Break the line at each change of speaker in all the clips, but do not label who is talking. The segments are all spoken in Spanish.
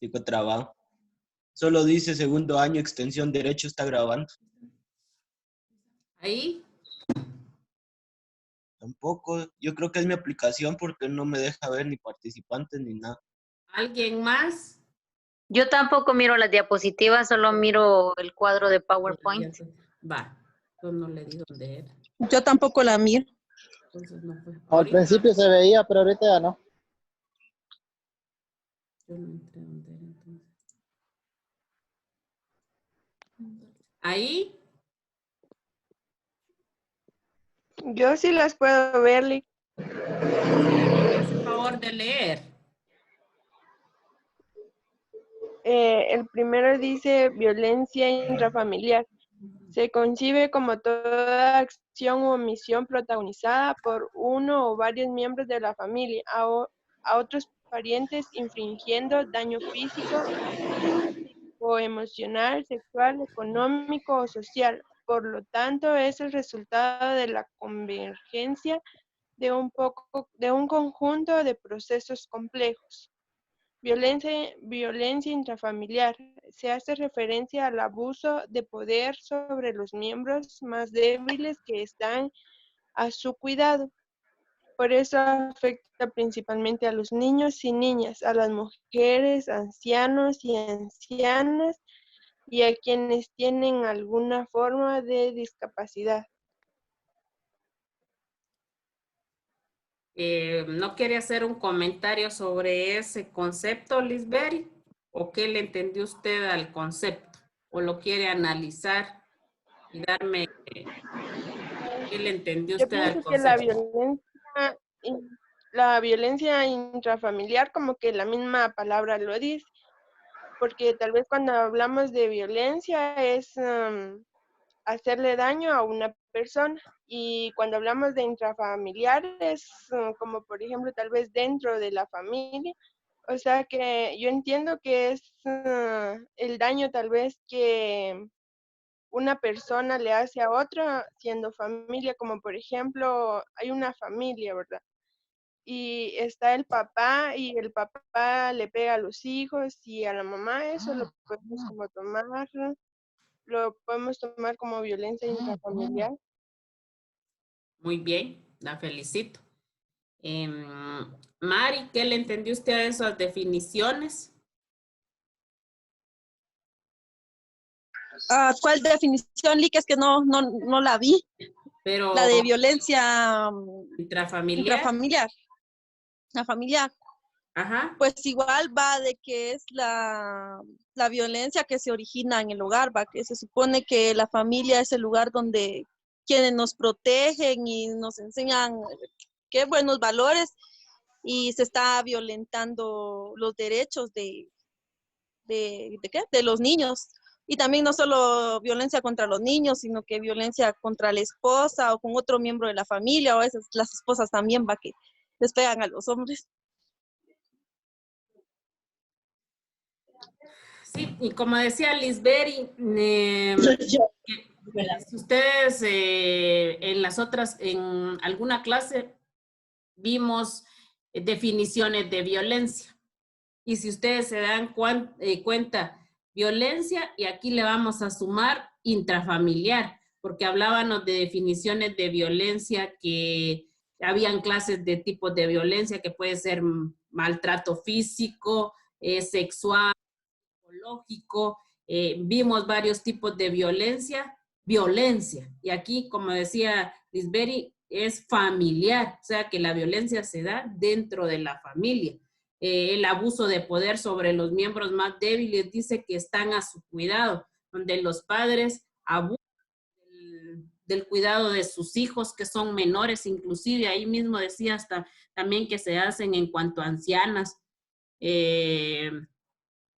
Digo, trabado. Solo dice segundo año, extensión derecho, está grabando.
Ahí.
Tampoco, yo creo que es mi aplicación porque no me deja ver ni participantes ni nada.
¿Alguien más?
Yo tampoco miro las diapositivas, solo miro el cuadro de PowerPoint.
Va, yo no le di dónde era.
Yo tampoco la miro.
Entonces no fue.
Al
Ahorita
principio se veía, pero ahorita ya no.
yo no entré dónde era entonces. Ahí.
Yo sí las puedo ver, Lick.
Me hace favor de leer.
El primero dice violencia intrafamiliar. Se concibe como toda acción u omisión protagonizada por uno o varios miembros de la familia a otros parientes infringiendo daño físico o emocional, sexual, económico o social. Por lo tanto, es el resultado de la convergencia de un conjunto de procesos complejos. Violencia intrafamiliar. Se hace referencia al abuso de poder sobre los miembros más débiles que están a su cuidado. Por eso afecta principalmente a los niños y niñas, a las mujeres, ancianos y ancianas y a quienes tienen alguna forma de discapacidad.
¿No quiere hacer un comentario sobre ese concepto, Lisbeth? ¿O qué le entendió usted al concepto? ¿O lo quiere analizar y darme qué le entendió
Yo
usted al
pienso que
concepto?
la violencia intrafamiliar, como que la misma palabra lo dice, porque tal vez cuando hablamos de violencia es hacerle daño a una persona, y cuando hablamos de intrafamiliar es como por ejemplo tal vez dentro de la familia. O sea que yo entiendo que es el daño tal vez que una persona le hace a otra siendo familia, como por ejemplo hay una familia, ¿verdad? Y está el papá y el papá le pega a los hijos y a la mamá. Eso lo podemos tomar como violencia intrafamiliar.
Muy bien, la felicito. Mari, ¿qué le entendió usted a esas definiciones?
¿Cuál definición, Lick? Es que no la vi.
Pero
La de violencia
intrafamiliar.
intrafamiliar. La familiar.
Ajá.
Pues igual va de que es la violencia que se origina en el hogar, va, que se supone que la familia es el lugar donde quienes nos protegen y nos enseñan qué buenos valores, y se está violentando los derechos ¿qué? De los niños. Y también no solo violencia contra los niños, sino que violencia contra la esposa o con otro miembro de la familia, o a veces las esposas también, va, que les pegan a los hombres.
Sí, y como decía Lisbeth, si ustedes en alguna clase vimos definiciones de violencia. Y si ustedes se dan cuenta, violencia, y aquí le vamos a sumar intrafamiliar, porque hablábamos de definiciones de violencia, que habían clases de tipos de violencia, que puede ser maltrato físico, sexual, psicológico. Vimos varios tipos de violencia. Y aquí, como decía Lisbeth, es familiar, o sea que la violencia se da dentro de la familia. El abuso de poder sobre los miembros más débiles, dice que están a su cuidado, donde los padres abusan del cuidado de sus hijos que son menores, inclusive ahí mismo decía hasta también que se hacen en cuanto a ancianas,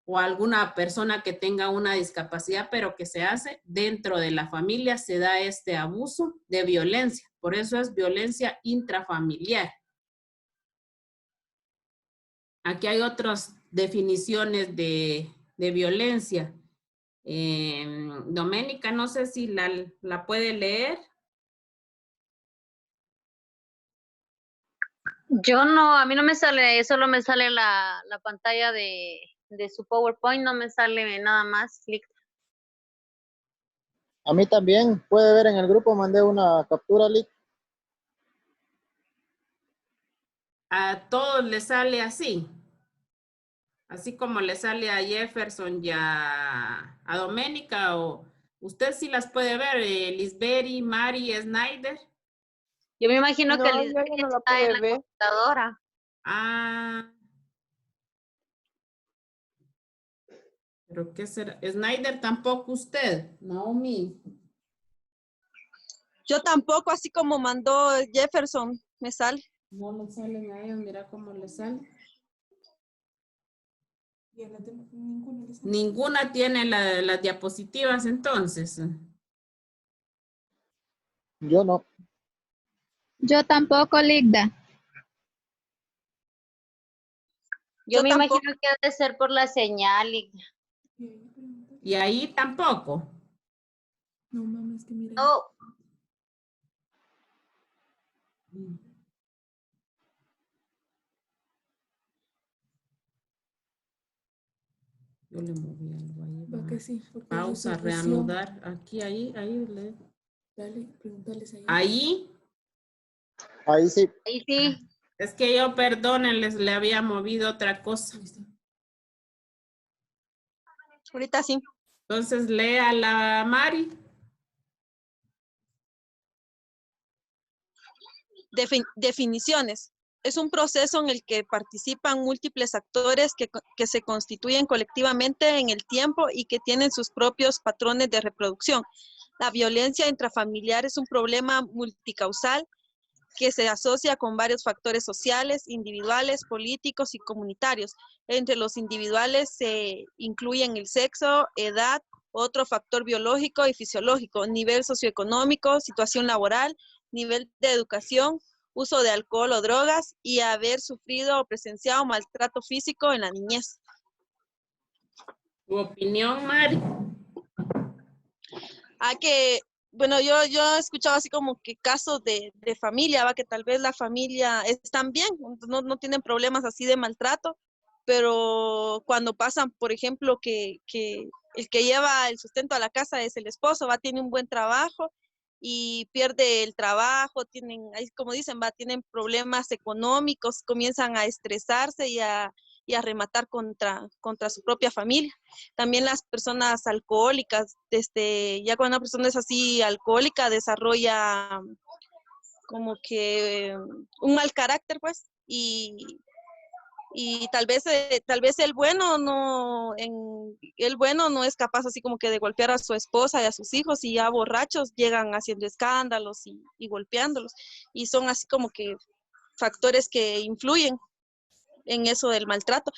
o alguna persona que tenga una discapacidad, pero que se hace dentro de la familia, se da este abuso de violencia. Por eso es violencia intrafamiliar. Aquí hay otras definiciones de violencia. Doménica, no sé si la puede leer.
Yo no, a mí no me sale, solo me sale la pantalla de su PowerPoint, no me sale nada más.
A mí también, puede ver en el grupo, mandé una captura, Lick.
A todos les sale así. Así como le sale a Jefferson y a Doménica, o usted sí las puede ver, Lisberi, Mari, Snyder.
Yo me imagino que
No, yo ya no la
está en
pude
la
ver.
computadora.
Ah, pero ¿qué será? Snyder tampoco usted, Naomi.
Yo tampoco, así como mandó Jefferson, me sale.
No le salen a ellos, mira cómo le sale. Ninguna tiene las diapositivas entonces.
Yo no.
Yo tampoco, Ligda.
Yo
Yo
me
tampoco.
imagino que ha de ser por la señal.
Y ahí tampoco.
No mames, que miren.
No,
Yo le moví algo ahí.
Va que sí. porque
Pausa,
es resolución.
reanudar. Aquí, ahí.
Dale, pregúntales ahí.
Ahí.
Ahí sí.
ahí sí.
Es que yo, perdónenles, le había movido otra cosa.
Ahí está.
Ahorita sí.
Entonces lea la Mari.
Definiciones. Es un proceso en el que participan múltiples actores que se constituyen colectivamente en el tiempo y que tienen sus propios patrones de reproducción. La violencia intrafamiliar es un problema multicausal que se asocia con varios factores sociales, individuales, políticos y comunitarios. Entre los individuales se incluyen el sexo, edad, otro factor biológico y fisiológico, nivel socioeconómico, situación laboral, nivel de educación, uso de alcohol o drogas y haber sufrido o presenciado maltrato físico en la niñez.
Tu opinión, Mari.
Bueno, yo he escuchado así como que casos de familia, va, que tal vez la familia están bien, no tienen problemas así de maltrato, pero cuando pasan, por ejemplo, que el que lleva el sustento a la casa es el esposo, va, tiene un buen trabajo y pierde el trabajo, ahí como dicen, va, tienen problemas económicos, comienzan a estresarse y a rematar contra su propia familia. También las personas alcohólicas, ya cuando una persona es así alcohólica, desarrolla como que un mal carácter, pues, y tal vez el bueno no es capaz así como que de golpear a su esposa y a sus hijos, y ya borrachos llegan haciendo escándalos y golpeándolos, y son así como que factores que influyen en eso del maltrato.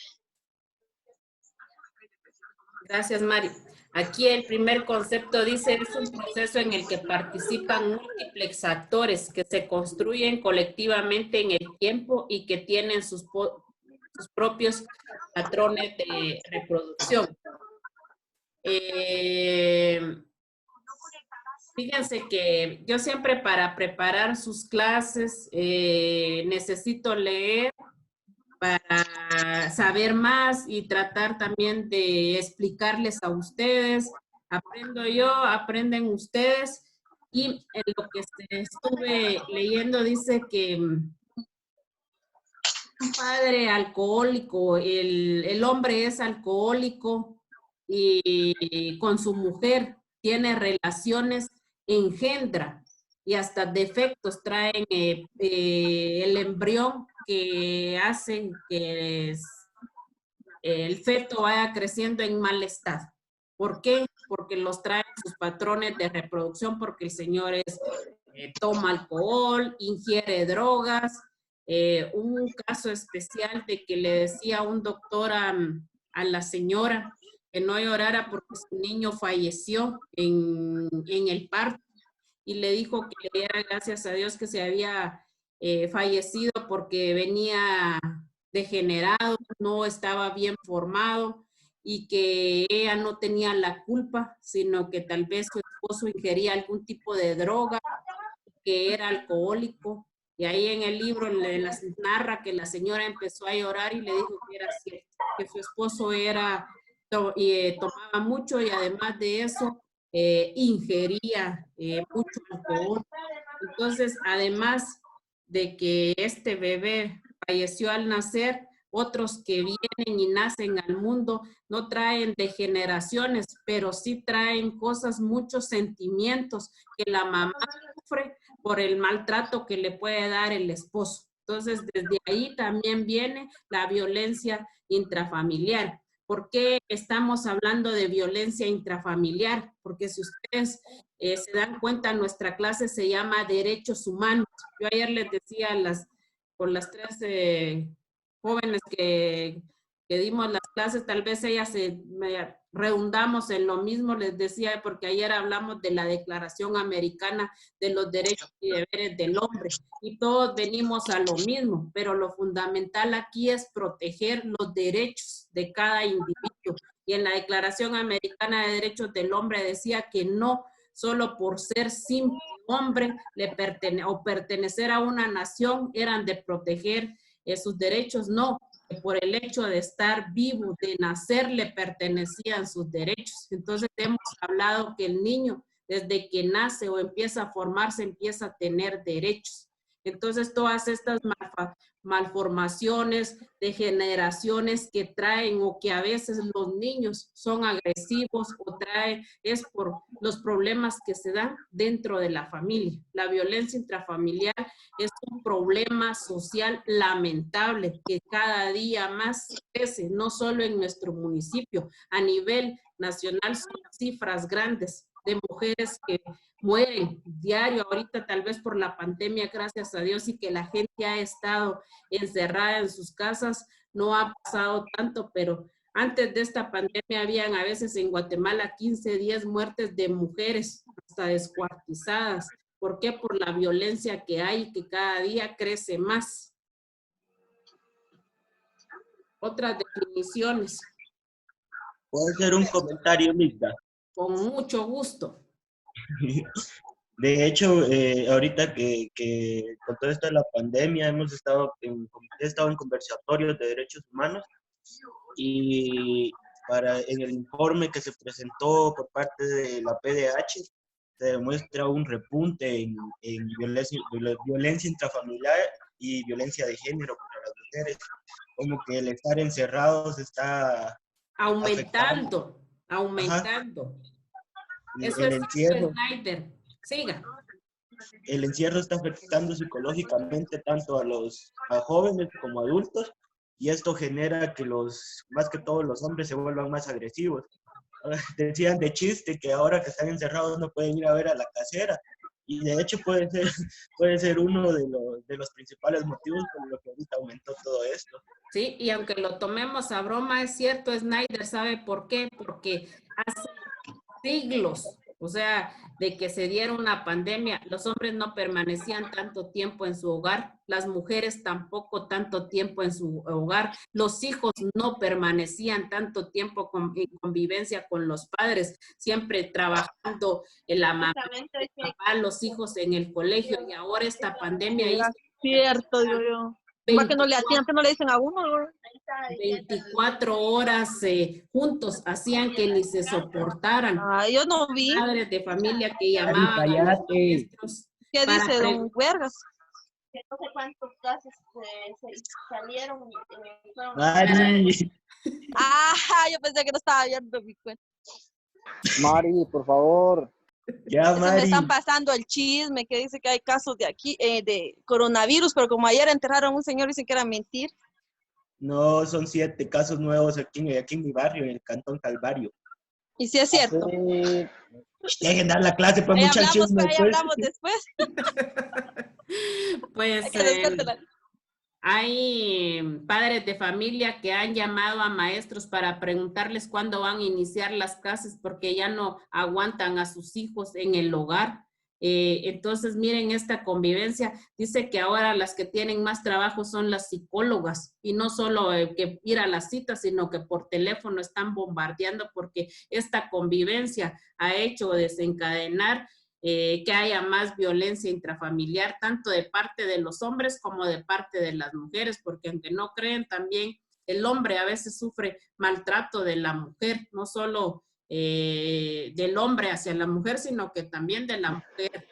Gracias, Mari. Aquí el primer concepto dice, es un proceso en el que participan múltiples actores que se construyen colectivamente en el tiempo y que tienen sus propios patrones de reproducción. Fíjense que yo siempre para preparar sus clases necesito leer para saber más y tratar también de explicarles a ustedes. Aprendo yo, aprenden ustedes. Y en lo que estuve leyendo dice que un padre alcohólico, el hombre es alcohólico y con su mujer tiene relaciones, engendra y hasta defectos traen el embrión que hacen que el feto vaya creciendo en mal estado. ¿Por qué? Porque los traen sus patrones de reproducción, porque el señor toma alcohol, ingiere drogas. Un caso especial de que le decía un doctor a la señora que no llorara porque su niño falleció en el parto, y le dijo que le diera gracias a Dios que se había fallecido porque venía degenerado, no estaba bien formado y que ella no tenía la culpa, sino que tal vez su esposo ingería algún tipo de droga, que era alcohólico Y ahí en el libro narra que la señora empezó a llorar y le dijo que era cierto, que su esposo tomaba mucho y además de eso ingería mucho alcohol. Entonces, además de que este bebé falleció al nacer, otros que vienen y nacen al mundo no traen degeneraciones, pero sí traen cosas, muchos sentimientos que la mamá sufre por el maltrato que le puede dar el esposo. Entonces, desde ahí también viene la violencia intrafamiliar. ¿Por qué estamos hablando de violencia intrafamiliar? Porque si ustedes se dan cuenta, nuestra clase se llama Derechos Humanos. Yo ayer les decía por las tres jóvenes que dimos las clases, tal vez ellas redundamos en lo mismo, les decía, porque ayer hablamos de la Declaración Americana de los Derechos y Deberes del Hombre, y todos venimos a lo mismo, pero lo fundamental aquí es proteger los derechos de cada individuo. Y en la Declaración Americana de Derechos del Hombre decía que no solo por ser simple hombre o pertenecer a una nación eran de proteger sus derechos, no, por el hecho de estar vivo, de nacer, le pertenecían sus derechos. Entonces hemos hablado que el niño, desde que nace o empieza a formarse, empieza a tener derechos. Entonces todas estas malformaciones, degeneraciones que traen o que a veces los niños son agresivos o traen, es por los problemas que se dan dentro de la familia. La violencia intrafamiliar es un problema social lamentable que cada día más crece, no solo en nuestro municipio, a nivel nacional son cifras grandes de mujeres que mueren diario, ahorita tal vez por la pandemia, gracias a Dios, y que la gente ha estado encerrada en sus casas, no ha pasado tanto, pero antes de esta pandemia habían a veces en Guatemala 15, 10 muertes de mujeres hasta descuartizadas. ¿Por qué? Por la violencia que hay, que cada día crece más. Otras definiciones.
¿Puedo hacer un comentario, Lisa?
Con mucho gusto.
De hecho, ahorita que con todo esto de la pandemia he estado en conversatorios de derechos humanos y en el informe que se presentó por parte de la PDH se demuestra un repunte en violencia intrafamiliar y violencia de género contra las mujeres, como que el estar encerrados está
aumentando.
Ajá.
Eso es
encierro.
Snyder. Siga.
El encierro está afectando psicológicamente tanto a jóvenes como a adultos, y esto genera que más que todo los hombres se vuelvan más agresivos. Decían de chiste que ahora que están encerrados no pueden ir a ver a la casera, y de hecho puede ser uno de los principales motivos por los que ahorita aumentó todo esto.
Sí, y aunque lo tomemos a broma, es cierto, Snyder, ¿sabe por qué? Porque hace siglos, o sea, de que se diera una pandemia, los hombres no permanecían tanto tiempo en su hogar, las mujeres tampoco tanto tiempo en su hogar, los hijos no permanecían tanto tiempo en convivencia con los padres, siempre trabajando en la mamá, el papá, los hijos en el colegio, y ahora esta pandemia hizo...
Cierto, digo yo. ¿Por qué no le dicen a uno?
24 horas juntos, hacían que ni se soportaran.
Yo no vi.
Padres de familia que llamaban a los maestros.
¿Qué dice don Huergas?
Que no sé cuántos casos salieron.
Yo pensé que no estaba viendo mi cuenta.
Mari, por favor.
Ya, Mari.
Me están pasando el chisme que dice que hay casos de aquí, de coronavirus, pero como ayer enterraron a un señor, dicen que era mentir.
No, son 7 casos nuevos aquí en mi barrio, en el Cantón Calvario.
Y sí es cierto.
Dejen dar la clase, pues, muchachos.
Ahí hablamos después.
Pues hay padres de familia que han llamado a maestros para preguntarles cuándo van a iniciar las clases porque ya no aguantan a sus hijos en el hogar. Entonces, miren esta convivencia. Dice que ahora las que tienen más trabajo son las psicólogas, y no solo que ir a las citas, sino que por teléfono están bombardeando porque esta convivencia ha hecho desencadenar que haya más violencia intrafamiliar, tanto de parte de los hombres como de parte de las mujeres, porque aunque no creen, también el hombre a veces sufre maltrato de la mujer, no solo del hombre hacia la mujer, sino que también de la mujer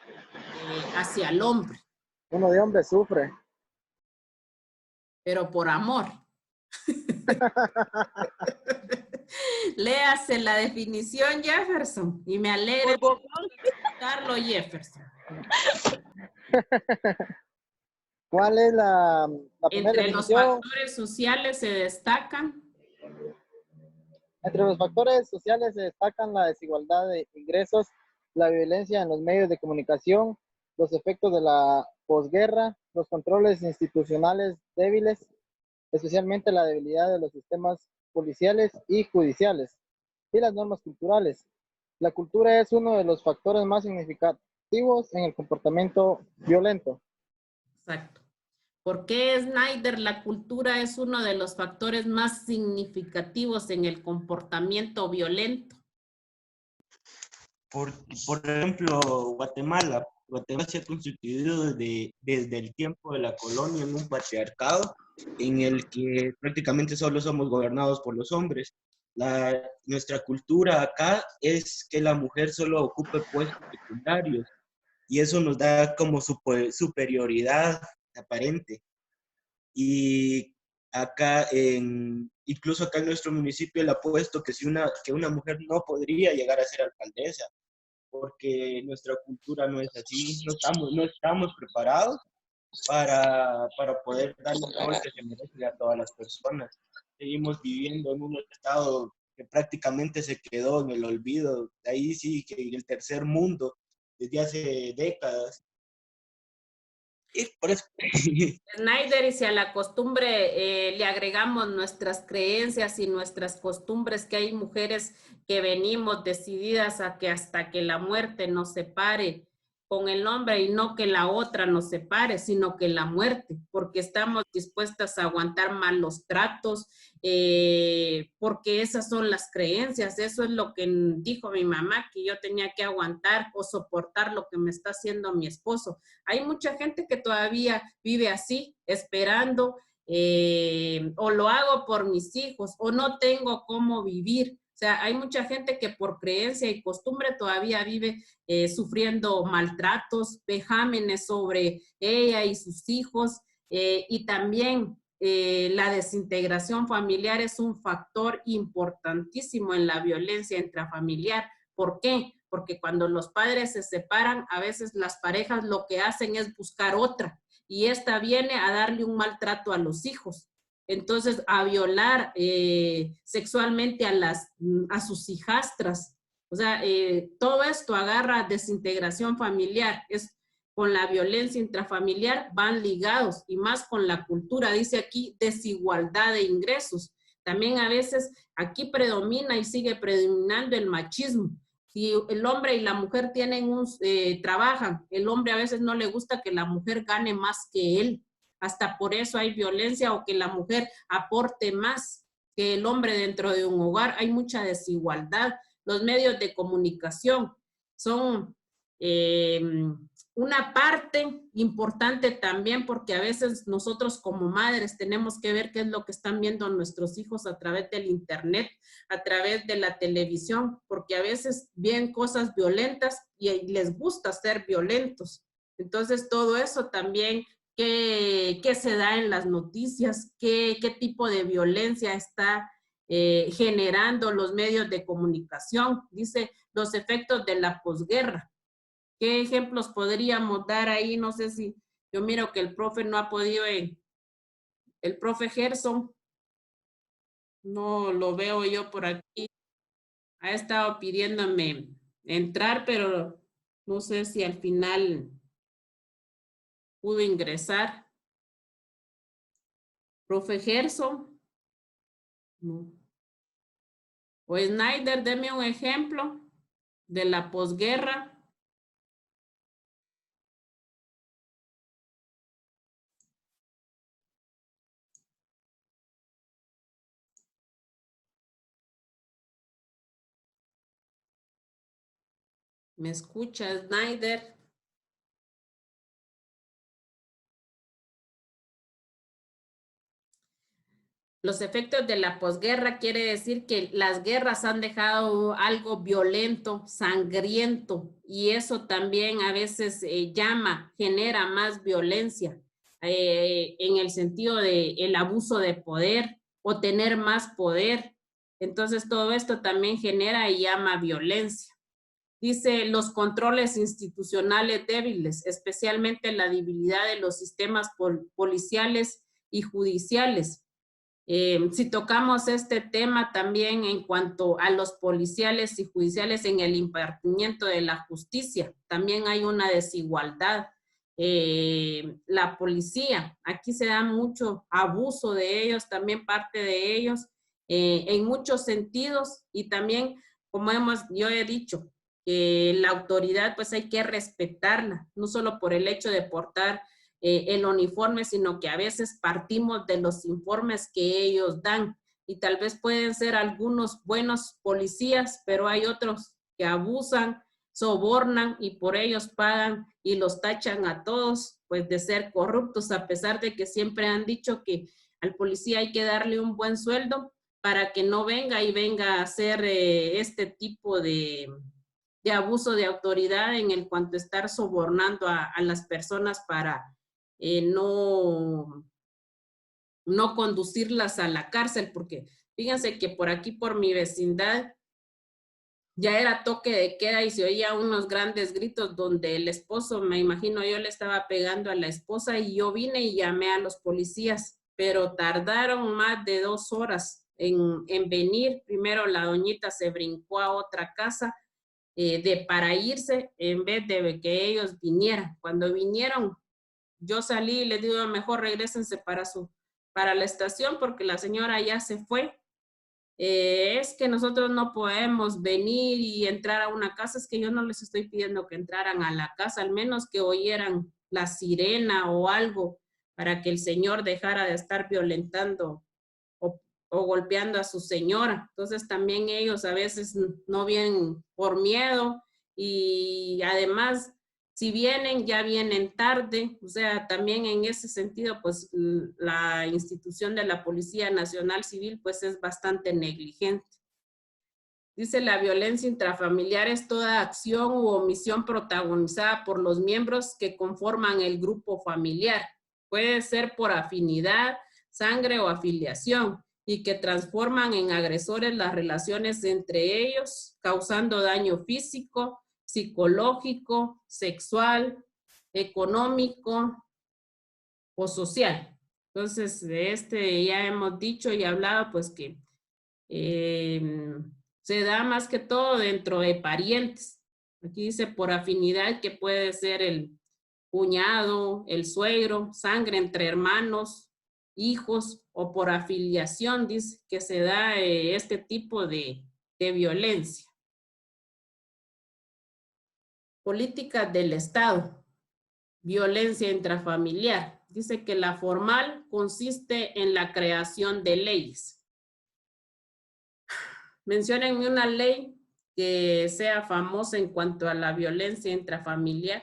hacia el hombre.
Uno de hombre sufre.
Pero por amor. Léase la definición, Jefferson, y me alegra escucharlo, Jefferson.
¿Cuál es la primera
Entre los
definición?
factores sociales se destacan.
Entre los factores sociales se destacan la desigualdad de ingresos, la violencia en los medios de comunicación, los efectos de la posguerra, los controles institucionales débiles, especialmente la debilidad de los sistemas policiales y judiciales, y las normas culturales. La cultura es uno de los factores más significativos en el comportamiento violento.
Exacto. ¿Por qué, Snyder, la cultura es uno de los factores más significativos en el comportamiento violento?
Por ejemplo, Guatemala se ha constituido desde el tiempo de la colonia en un patriarcado en el que prácticamente solo somos gobernados por los hombres. Nuestra cultura acá es que la mujer solo ocupe puestos secundarios y eso nos da como superioridad aparente. Y incluso acá en nuestro municipio le ha puesto que que una mujer no podría llegar a ser alcaldesa, porque nuestra cultura no es así, no estamos preparados para poder dar el rol que se merece a todas las personas. Seguimos viviendo en un estado que prácticamente se quedó en el olvido, ahí sí que el tercer mundo desde hace décadas. Y por eso...
Snyder, y si a la costumbre le agregamos nuestras creencias y nuestras costumbres, que hay mujeres que venimos decididas a que hasta que la muerte nos separe con el hombre, y no que la otra nos separe, sino que la muerte, porque estamos dispuestas a aguantar malos tratos, porque esas son las creencias. Eso es lo que dijo mi mamá, que yo tenía que aguantar o soportar lo que me está haciendo mi esposo. Hay mucha gente que todavía vive así, esperando, o lo hago por mis hijos, o no tengo cómo vivir. O sea, hay mucha gente que por creencia y costumbre todavía vive sufriendo maltratos, vejámenes sobre ella y sus hijos, y también la desintegración familiar es un factor importantísimo en la violencia intrafamiliar. ¿Por qué? Porque cuando los padres se separan, a veces las parejas lo que hacen es buscar otra, y esta viene a darle un maltrato a los hijos. Entonces, a violar sexualmente a sus hijastras. O sea, todo esto agarra desintegración familiar. Con la violencia intrafamiliar van ligados, y más con la cultura. Dice aquí desigualdad de ingresos. También a veces aquí predomina y sigue predominando el machismo. Si el hombre y la mujer trabajan, el hombre a veces no le gusta que la mujer gane más que él. Hasta por eso hay violencia, o que la mujer aporte más que el hombre dentro de un hogar. Hay mucha desigualdad. Los medios de comunicación son una parte importante también, porque a veces nosotros como madres tenemos que ver qué es lo que están viendo nuestros hijos a través del internet, a través de la televisión, porque a veces ven cosas violentas y les gusta ser violentos. Entonces, todo eso también, ¿qué se da en las noticias? ¿Qué tipo de violencia está generando los medios de comunicación? Dice, los efectos de la posguerra. ¿Qué ejemplos podríamos dar ahí? No sé si yo miro que el profe no ha podido, el profe Gerson, no lo veo yo por aquí. Ha estado pidiéndome entrar, pero no sé si al final pudo ingresar. Profe Gerson. No. O Snyder, deme un ejemplo de la posguerra. ¿Me escucha, Snyder? Los efectos de la posguerra quiere decir que las guerras han dejado algo violento, sangriento, y eso también a veces genera más violencia en el sentido de el abuso de poder o tener más poder. Entonces todo esto también genera y llama violencia. Dice los controles institucionales débiles, especialmente la debilidad de los sistemas policiales y judiciales. Si tocamos este tema también en cuanto a los policiales y judiciales en el impartimiento de la justicia, también hay una desigualdad. La policía, aquí se da mucho abuso de ellos, también parte de ellos, en muchos sentidos, y también, como yo he dicho, la autoridad pues hay que respetarla, no solo por el hecho de portar el uniforme, sino que a veces partimos de los informes que ellos dan y tal vez pueden ser algunos buenos policías, pero hay otros que abusan, sobornan y por ellos pagan y los tachan a todos pues de ser corruptos, a pesar de que siempre han dicho que al policía hay que darle un buen sueldo para que no venga a hacer este tipo de abuso de autoridad en el cuanto a estar sobornando a las personas para no conducirlas a la cárcel, porque fíjense que por aquí, por mi vecindad, ya era toque de queda y se oía unos grandes gritos donde el esposo, me imagino yo, le estaba pegando a la esposa y yo vine y llamé a los policías, pero tardaron más de 2 horas en venir. Primero la doñita se brincó a otra casa para irse en vez de que ellos vinieran. Cuando vinieron, yo salí y les digo, mejor regrésense para la estación porque la señora ya se fue. Es que nosotros no podemos venir y entrar a una casa, es que yo no les estoy pidiendo que entraran a la casa, al menos que oyeran la sirena o algo para que el señor dejara de estar violentando o golpeando a su señora. Entonces también ellos a veces no vienen por miedo y además si vienen, ya vienen tarde, o sea, también en ese sentido, pues la institución de la Policía Nacional Civil, pues es bastante negligente. Dice, la violencia intrafamiliar es toda acción u omisión protagonizada por los miembros que conforman el grupo familiar. Puede ser por afinidad, sangre o afiliación, y que transforman en agresores las relaciones entre ellos, causando daño físico, psicológico, sexual, económico o social. Entonces, de ya hemos dicho y hablado, pues que se da más que todo dentro de parientes. Aquí dice por afinidad, que puede ser el cuñado, el suegro, sangre entre hermanos, hijos, o por afiliación, dice que se da este tipo de violencia. Políticas del Estado, violencia intrafamiliar. Dice que la formal consiste en la creación de leyes. Menciónenme una ley que sea famosa en cuanto a la violencia intrafamiliar.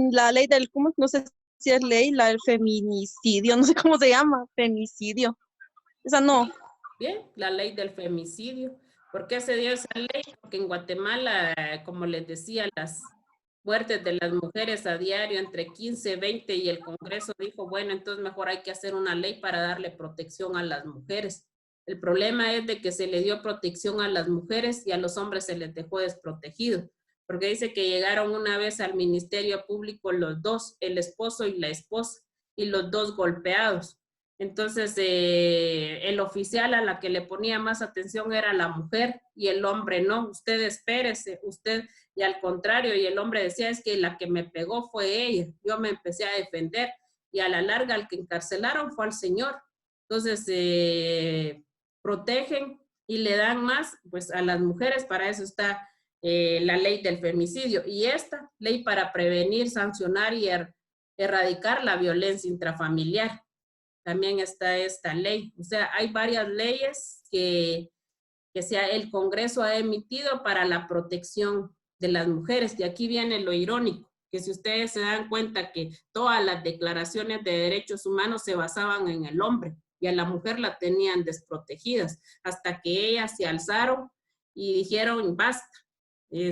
La ley del, ¿cómo? No sé si es ley, la del feminicidio, no sé cómo se llama, femicidio. Esa no.
Bien, la ley del femicidio. ¿Por qué se dio esa ley? Porque en Guatemala, como les decía, las muertes de las mujeres a diario entre 15, 20 y el Congreso dijo, bueno, entonces mejor hay que hacer una ley para darle protección a las mujeres. El problema es de que se le dio protección a las mujeres y a los hombres se les dejó desprotegido, porque dice que llegaron una vez al Ministerio Público los dos, el esposo y la esposa, y los dos golpeados. Entonces, el oficial a la que le ponía más atención era la mujer y el hombre no. Usted espérese, usted, y al contrario, y el hombre decía, es que la que me pegó fue ella. Yo me empecé a defender y a la larga al que encarcelaron fue al señor. Entonces, protegen y le dan más pues a las mujeres, para eso está la ley del femicidio y esta ley para prevenir, sancionar y erradicar la violencia intrafamiliar. También está esta ley. O sea, hay varias leyes que el Congreso ha emitido para la protección de las mujeres. Y aquí viene lo irónico, que si ustedes se dan cuenta que todas las declaraciones de derechos humanos se basaban en el hombre y a la mujer la tenían desprotegidas, hasta que ellas se alzaron y dijeron, basta,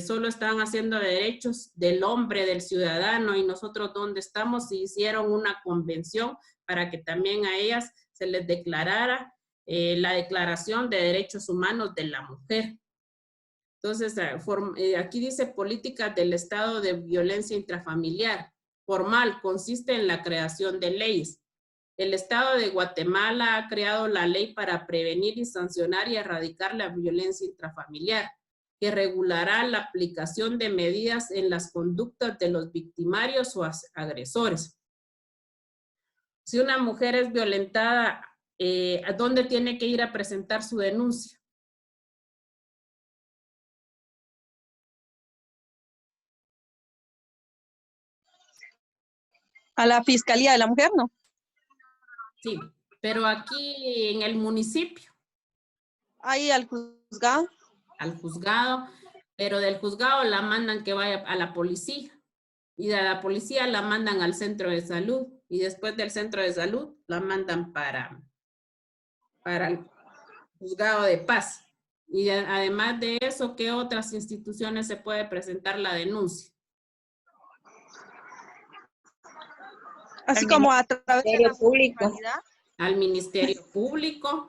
solo están haciendo derechos del hombre, del ciudadano, y nosotros ¿dónde estamos? Y hicieron una convención para que también a ellas se les declarara la Declaración de Derechos Humanos de la Mujer. Entonces, aquí dice políticas del Estado de violencia intrafamiliar. Formal, consiste en la creación de leyes. El Estado de Guatemala ha creado la ley para prevenir y sancionar y erradicar la violencia intrafamiliar, que regulará la aplicación de medidas en las conductas de los victimarios o agresores. Si una mujer es violentada, ¿a dónde tiene que ir a presentar su denuncia?
A la Fiscalía de la Mujer, ¿no?
Sí, pero aquí en el municipio.
Ahí al juzgado.
Al juzgado, pero del juzgado la mandan que vaya a la policía. Y de la policía la mandan al centro de salud. Y después del centro de salud la mandan para el juzgado de paz. Y además de eso, ¿qué otras instituciones se puede presentar la denuncia?
Así como a través de la
público.
Al Ministerio Público.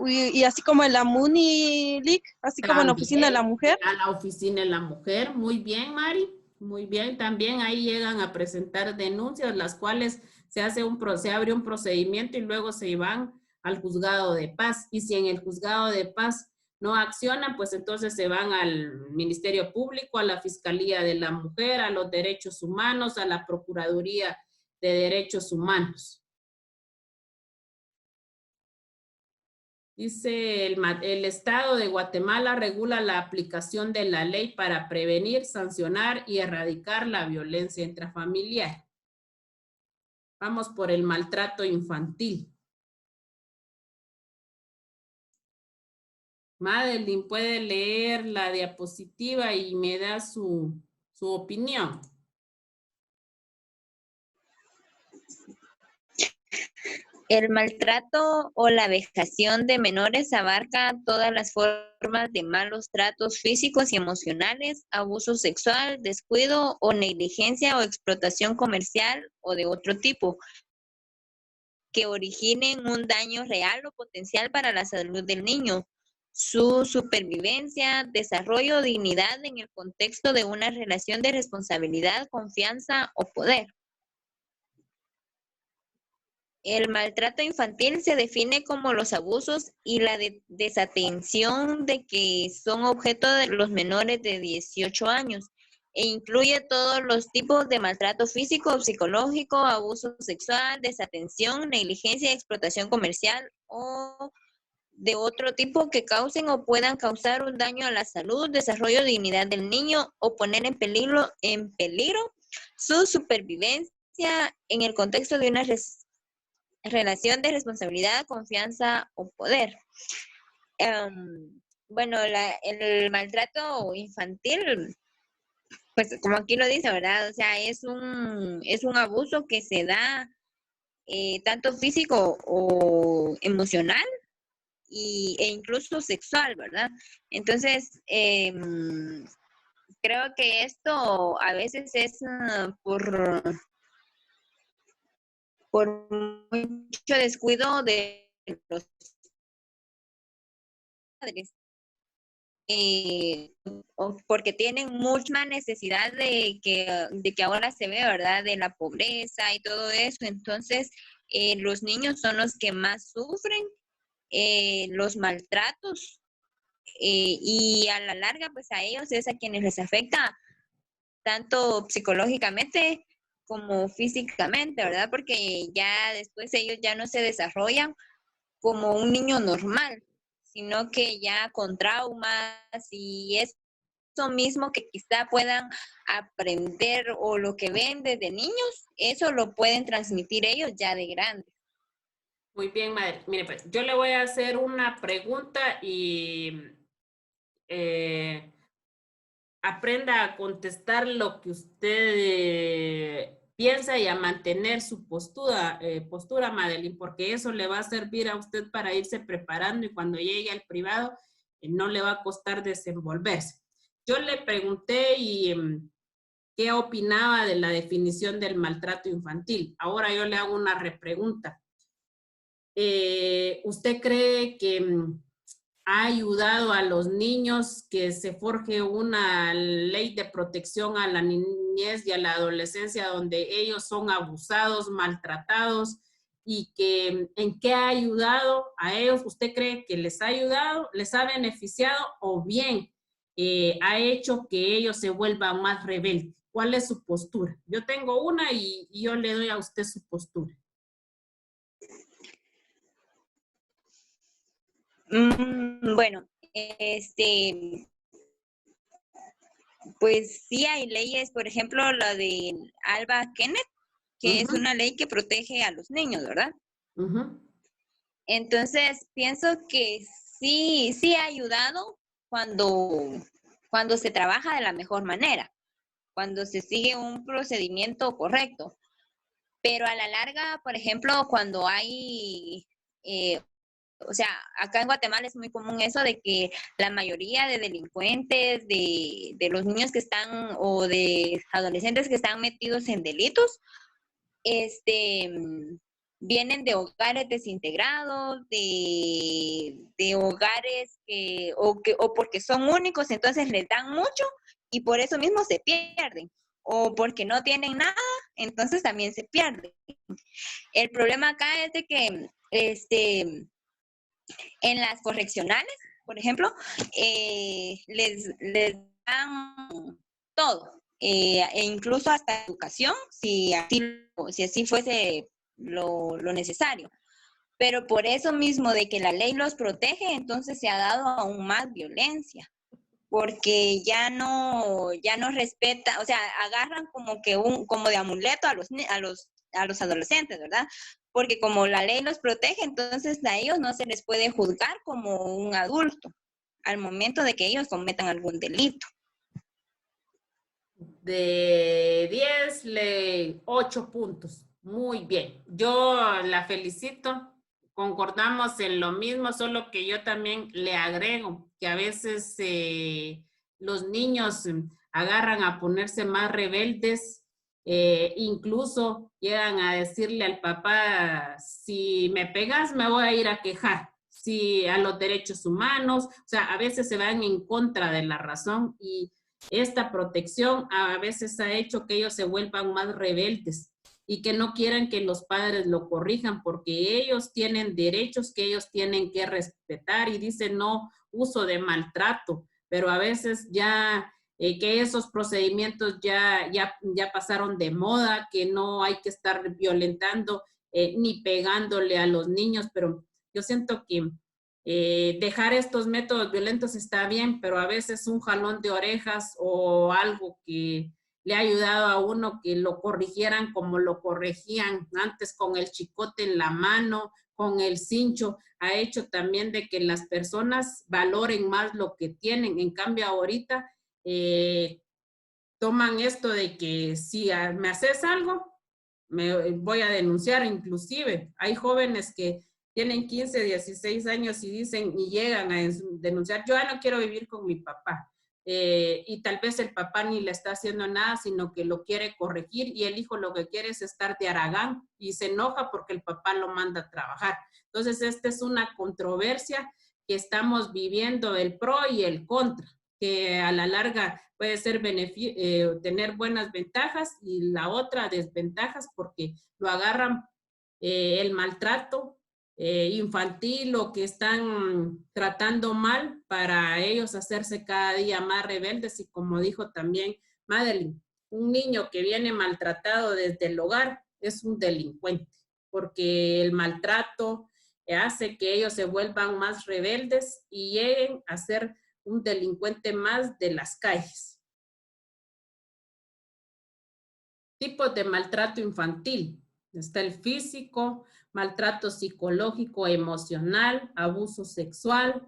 Y así como en la MUNILIC, así como en la Oficina de la Mujer.
A la Oficina de la Mujer. Muy bien, Mari. Muy bien. También ahí llegan a presentar denuncias, las cuales se abre un procedimiento y luego se van al juzgado de paz. Y si en el juzgado de paz no accionan, pues entonces se van al Ministerio Público, a la Fiscalía de la Mujer, a los Derechos Humanos, a la Procuraduría de Derechos Humanos. Dice, el Estado de Guatemala regula la aplicación de la ley para prevenir, sancionar y erradicar la violencia intrafamiliar. Vamos por el maltrato infantil. Madeline, puede leer la diapositiva y me da su opinión.
El maltrato o la vejación de menores abarca todas las formas de malos tratos físicos y emocionales, abuso sexual, descuido o negligencia o explotación comercial o de otro tipo, que originen un daño real o potencial para la salud del niño, su supervivencia, desarrollo o dignidad en el contexto de una relación de responsabilidad, confianza o poder. El maltrato infantil se define como los abusos y la desatención de que son objeto de los menores de 18 años e incluye todos los tipos de maltrato físico o psicológico, abuso sexual, desatención, negligencia, explotación comercial o de otro tipo que causen o puedan causar un daño a la salud, desarrollo o dignidad del niño o poner en peligro su supervivencia en el contexto de una relación de responsabilidad, confianza o poder. Bueno, el maltrato infantil, pues como aquí lo dice, ¿verdad? O sea, es un abuso que se da tanto físico o emocional e incluso sexual, ¿verdad? Entonces, creo que esto a veces es por mucho descuido de los padres, porque tienen mucha necesidad de que ahora se ve, ¿verdad? De la pobreza y todo eso. Entonces, los niños son los que más sufren los maltratos y a la larga, pues a ellos es a quienes les afecta tanto psicológicamente como físicamente, ¿verdad? Porque ya después ellos ya no se desarrollan como un niño normal, sino que ya con traumas y eso mismo que quizá puedan aprender o lo que ven desde niños, eso lo pueden transmitir ellos ya de grandes.
Muy bien, madre. Mire, pues yo le voy a hacer una pregunta y aprenda a contestar lo que usted piensa y a mantener su postura, Madeline, porque eso le va a servir a usted para irse preparando y cuando llegue al privado no le va a costar desenvolverse. Yo le pregunté y qué opinaba de la definición del maltrato infantil. Ahora yo le hago una repregunta. ¿Usted cree que ha ayudado a los niños que se forje una ley de protección a la niñez y a la adolescencia donde ellos son abusados, maltratados y que en qué ha ayudado a ellos? ¿Usted cree que les ha ayudado, les ha beneficiado o bien ha hecho que ellos se vuelvan más rebeldes? ¿Cuál es su postura? Yo tengo una y yo le doy a usted su postura.
Bueno, pues sí hay leyes, por ejemplo, la de Alba Kenneth, que es una ley que protege a los niños, ¿verdad? Entonces, pienso que sí ha ayudado cuando se trabaja de la mejor manera, cuando se sigue un procedimiento correcto. Pero a la larga, por ejemplo, cuando hay... o sea, acá en Guatemala es muy común eso de que la mayoría de delincuentes, de los niños que están o de adolescentes que están metidos en delitos, vienen de hogares desintegrados, de hogares o porque son únicos, entonces les dan mucho y por eso mismo se pierden. O porque no tienen nada, entonces también se pierden. El problema acá es de que en las correccionales, por ejemplo, les dan todo, e incluso hasta educación, si así fuese lo necesario. Pero por eso mismo de que la ley los protege, entonces se ha dado aún más violencia, porque ya no respeta, o sea, agarran como de amuleto a los adolescentes, ¿verdad? Porque como la ley los protege, entonces a ellos no se les puede juzgar como un adulto al momento de que ellos cometan algún delito.
De 10, 8 puntos. Muy bien. Yo la felicito. Concordamos en lo mismo, solo que yo también le agrego que a veces los niños agarran a ponerse más rebeldes, incluso llegan a decirle al papá, si me pegas me voy a ir a quejar, si a los derechos humanos, o sea, a veces se van en contra de la razón y esta protección a veces ha hecho que ellos se vuelvan más rebeldes y que no quieran que los padres lo corrijan porque ellos tienen derechos que ellos tienen que respetar y dicen no uso de maltrato, pero a veces ya que esos procedimientos ya pasaron de moda, que no hay que estar violentando ni pegándole a los niños, pero yo siento que dejar estos métodos violentos está bien, pero a veces un jalón de orejas o algo que le ha ayudado a uno que lo corrigieran como lo corregían antes con el chicote en la mano, con el cincho, ha hecho también de que las personas valoren más lo que tienen. En cambio ahorita toman esto de que si me haces algo, me voy a denunciar. Inclusive hay jóvenes que tienen 15, 16 años y dicen y llegan a denunciar, yo ya no quiero vivir con mi papá. Y tal vez el papá ni le está haciendo nada, sino que lo quiere corregir y el hijo lo que quiere es estar de haragán y se enoja porque el papá lo manda a trabajar. Entonces, esta es una controversia que estamos viviendo, el pro y el contra, que a la larga puede ser tener buenas ventajas y la otra desventajas porque lo agarran el maltrato infantil o que están tratando mal para ellos hacerse cada día más rebeldes y como dijo también Madeline, un niño que viene maltratado desde el hogar es un delincuente porque el maltrato hace que ellos se vuelvan más rebeldes y lleguen a ser un delincuente más de las calles. Tipos de maltrato infantil. Está el físico, maltrato psicológico, emocional, abuso sexual,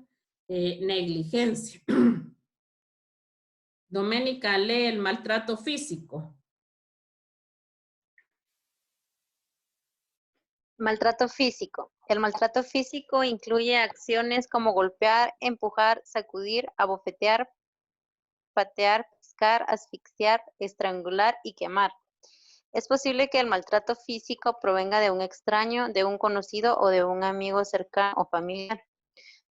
negligencia. Doménica lee el maltrato físico.
Maltrato físico. El maltrato físico incluye acciones como golpear, empujar, sacudir, abofetear, patear, piscar, asfixiar, estrangular y quemar. Es posible que el maltrato físico provenga de un extraño, de un conocido o de un amigo cercano o familiar.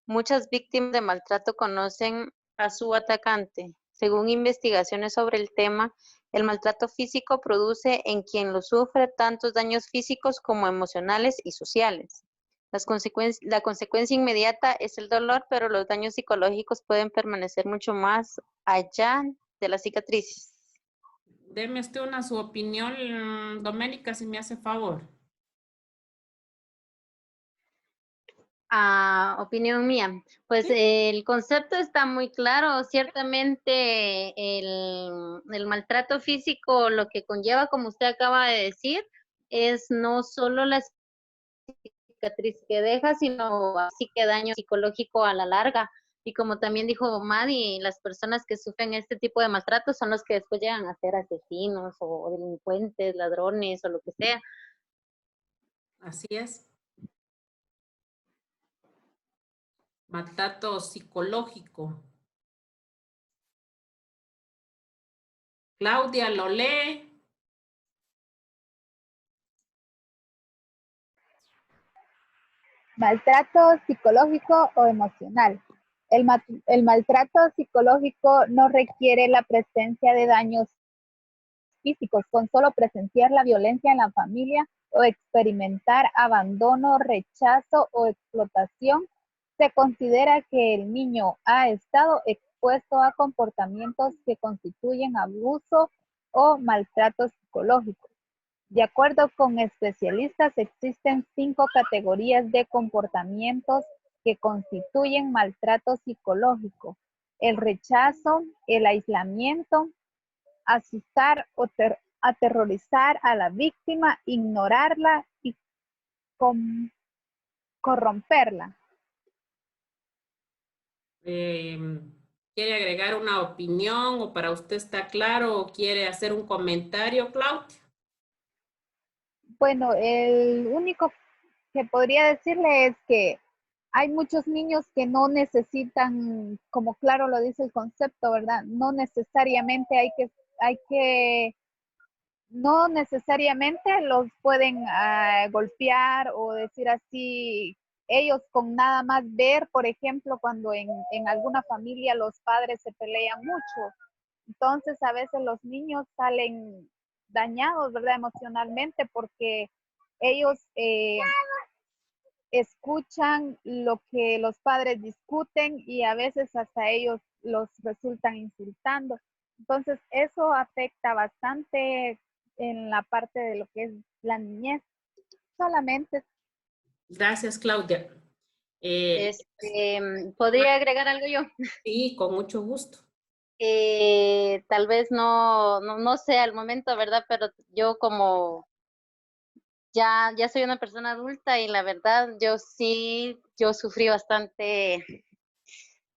Muchas víctimas de maltrato conocen a su atacante. Según investigaciones sobre el tema, el maltrato físico produce en quien lo sufre tantos daños físicos como emocionales y sociales. La consecuencia inmediata es el dolor, pero los daños psicológicos pueden permanecer mucho más allá de las cicatrices.
Deme usted su opinión, Doménica, si me hace favor.
Opinión mía. Pues el concepto está muy claro. Ciertamente el maltrato físico lo que conlleva, como usted acaba de decir, es no solo la cicatriz que deja, sino así que daño psicológico a la larga. Y como también dijo Madi, las personas que sufren este tipo de maltrato son los que después llegan a ser asesinos o delincuentes, ladrones o lo que sea.
Así es. Maltrato psicológico. Claudia, ¿lo lee?
Maltrato psicológico o emocional. El maltrato psicológico no requiere la presencia de daños físicos, con solo presenciar la violencia en la familia o experimentar abandono, rechazo o explotación, se considera que el niño ha estado expuesto a comportamientos que constituyen abuso o maltrato psicológico. De acuerdo con especialistas, existen 5 categorías de comportamientos que constituyen maltrato psicológico: el rechazo, el aislamiento, asustar o aterrorizar a la víctima, ignorarla y corromperla.
¿Quiere agregar una opinión o para usted está claro o quiere hacer un comentario, Claudia?
Bueno, el único que podría decirle es que hay muchos niños que no necesitan, como claro lo dice el concepto, ¿verdad? No necesariamente no necesariamente los pueden golpear o decir así. Ellos con nada más ver, por ejemplo, cuando en alguna familia los padres se pelean mucho, entonces a veces los niños salen dañados, ¿verdad? Emocionalmente, porque ellos escuchan lo que los padres discuten y a veces hasta ellos los resultan insultando. Entonces eso afecta bastante en la parte de lo que es la niñez. Solamente.
Gracias, Claudia.
¿Podría agregar algo yo?
Sí, con mucho gusto.
Tal vez no sé al momento, ¿verdad? Pero yo como ya soy una persona adulta y la verdad yo sufrí bastante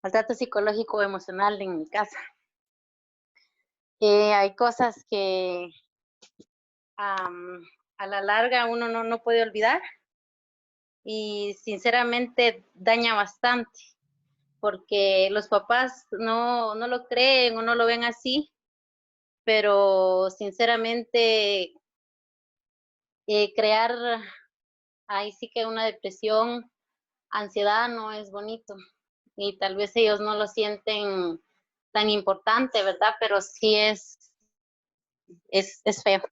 maltrato psicológico o emocional en mi casa. Hay cosas que a la larga uno no puede olvidar y sinceramente daña bastante porque los papás no lo creen o no lo ven así, pero sinceramente crear ahí sí que una depresión, ansiedad no es bonito y tal vez ellos no lo sienten tan importante, ¿verdad? Pero sí es feo.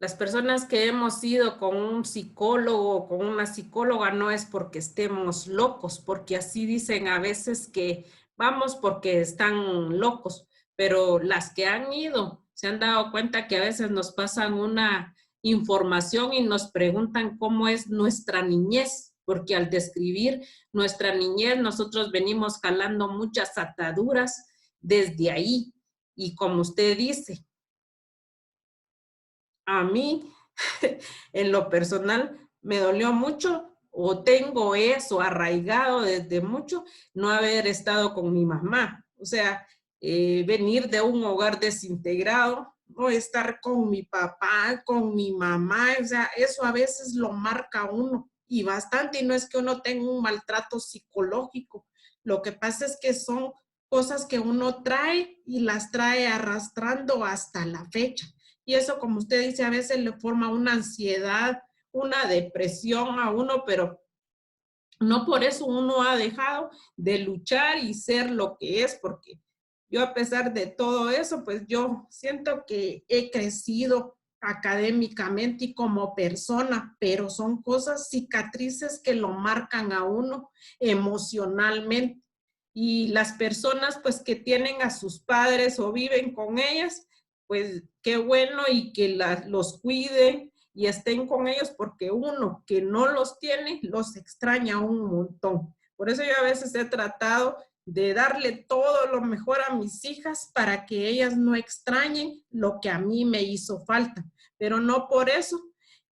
Las personas que hemos ido con un psicólogo o con una psicóloga no es porque estemos locos, porque así dicen a veces que vamos porque están locos, pero las que han ido se han dado cuenta que a veces nos pasan una información y nos preguntan cómo es nuestra niñez, porque al describir nuestra niñez nosotros venimos jalando muchas ataduras desde ahí. Y como usted dice, a mí en lo personal me dolió mucho o tengo eso arraigado desde mucho, no haber estado con mi mamá. O sea, venir de un hogar desintegrado, no estar con mi papá, con mi mamá, o sea, eso a veces lo marca a uno y bastante, y no es que uno tenga un maltrato psicológico, lo que pasa es que son cosas que uno trae y las trae arrastrando hasta la fecha. Y eso, como usted dice, a veces le forma una ansiedad, una depresión a uno, pero no por eso uno ha dejado de luchar y ser lo que es, porque yo a pesar de todo eso, pues yo siento que he crecido académicamente y como persona, pero son cosas, cicatrices que lo marcan a uno emocionalmente. Y las personas pues que tienen a sus padres o viven con ellas, pues qué bueno y que los cuiden y estén con ellos, porque uno que no los tiene, los extraña un montón. Por eso yo a veces he tratado de darle todo lo mejor a mis hijas para que ellas no extrañen lo que a mí me hizo falta. Pero no por eso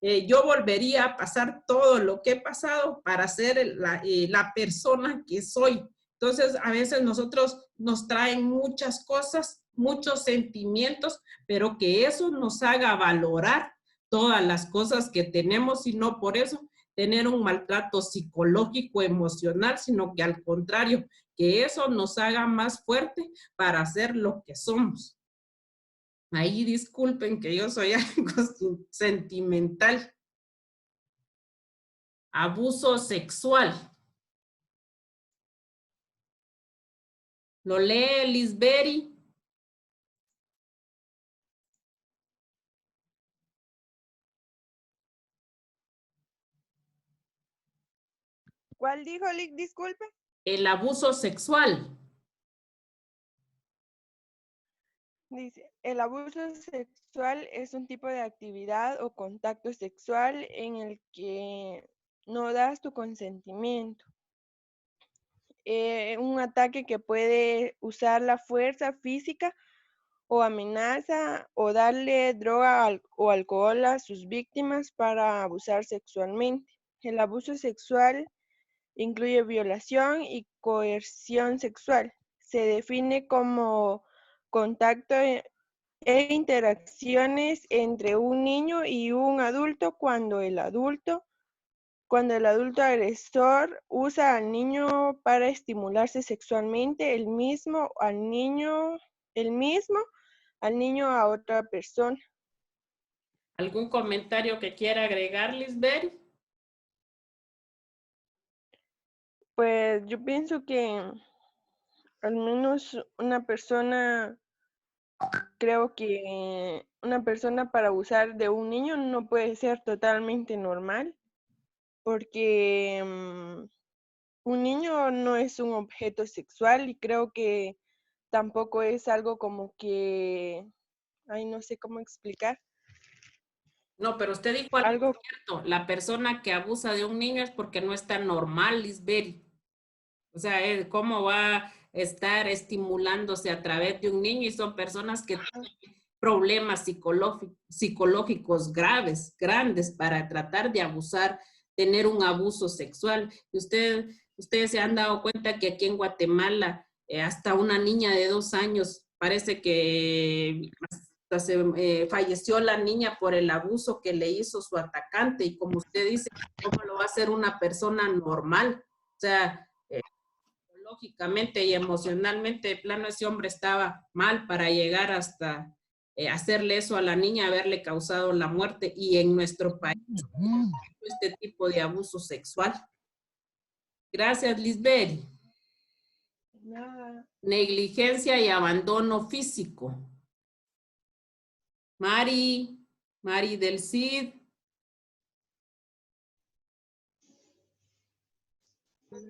yo volvería a pasar todo lo que he pasado para ser la persona que soy. Entonces, a veces nosotros nos traen muchas cosas, muchos sentimientos, pero que eso nos haga valorar todas las cosas que tenemos y no por eso tener un maltrato psicológico, emocional, sino que al contrario, que eso nos haga más fuerte para ser lo que somos. Ahí disculpen que yo soy algo sentimental. Abuso sexual. ¿Lo lee Lisberi?
¿Cuál dijo, Lick? Disculpe.
El abuso sexual.
Dice, el abuso sexual es un tipo de actividad o contacto sexual en el que no das tu consentimiento. Un ataque que puede usar la fuerza física o amenaza o darle droga o alcohol a sus víctimas para abusar sexualmente. El abuso sexual incluye violación y coerción sexual. Se define como contacto e interacciones entre un niño y un adulto cuando el adulto agresor usa al niño para estimularse sexualmente, el mismo al niño a otra persona.
¿Algún comentario que quiera agregar, Lisbeth?
Pues yo pienso que al menos creo que una persona para abusar de un niño no puede ser totalmente normal, porque un niño no es un objeto sexual y creo que tampoco es algo como que, ay, no sé cómo explicar.
No, pero usted dijo algo cierto. La persona que abusa de un niño es porque no está normal, Lisbeth. O sea, ¿cómo va a estar estimulándose a través de un niño? Y son personas que tienen problemas psicológicos graves, grandes, para tratar de abusar, tener un abuso sexual. Y ustedes se han dado cuenta que aquí en Guatemala, hasta una niña de 2 años, parece que falleció la niña por el abuso que le hizo su atacante. Y como usted dice, ¿cómo lo va a hacer una persona normal? O sea, lógicamente y emocionalmente, de plano ese hombre estaba mal para llegar hasta hacerle eso a la niña, haberle causado la muerte. Y en nuestro país, este tipo de abuso sexual. Gracias, Lisbeth.
Nada.
Negligencia y abandono físico. Mari del Cid.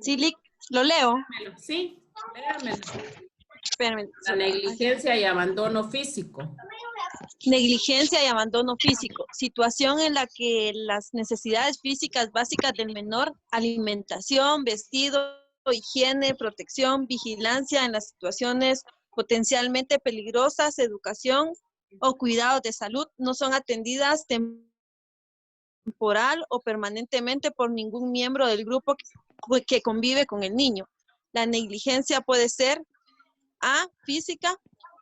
Sí, Lick, lo leo.
Sí. Léamelo.
Espérame,
La negligencia y abandono físico.
Negligencia y abandono físico. Situación en la que las necesidades físicas básicas del menor, alimentación, vestido, higiene, protección, vigilancia en las situaciones potencialmente peligrosas, educación o cuidados de salud, no son atendidas temporal o permanentemente por ningún miembro del grupo que convive con el niño. La negligencia puede ser A, física,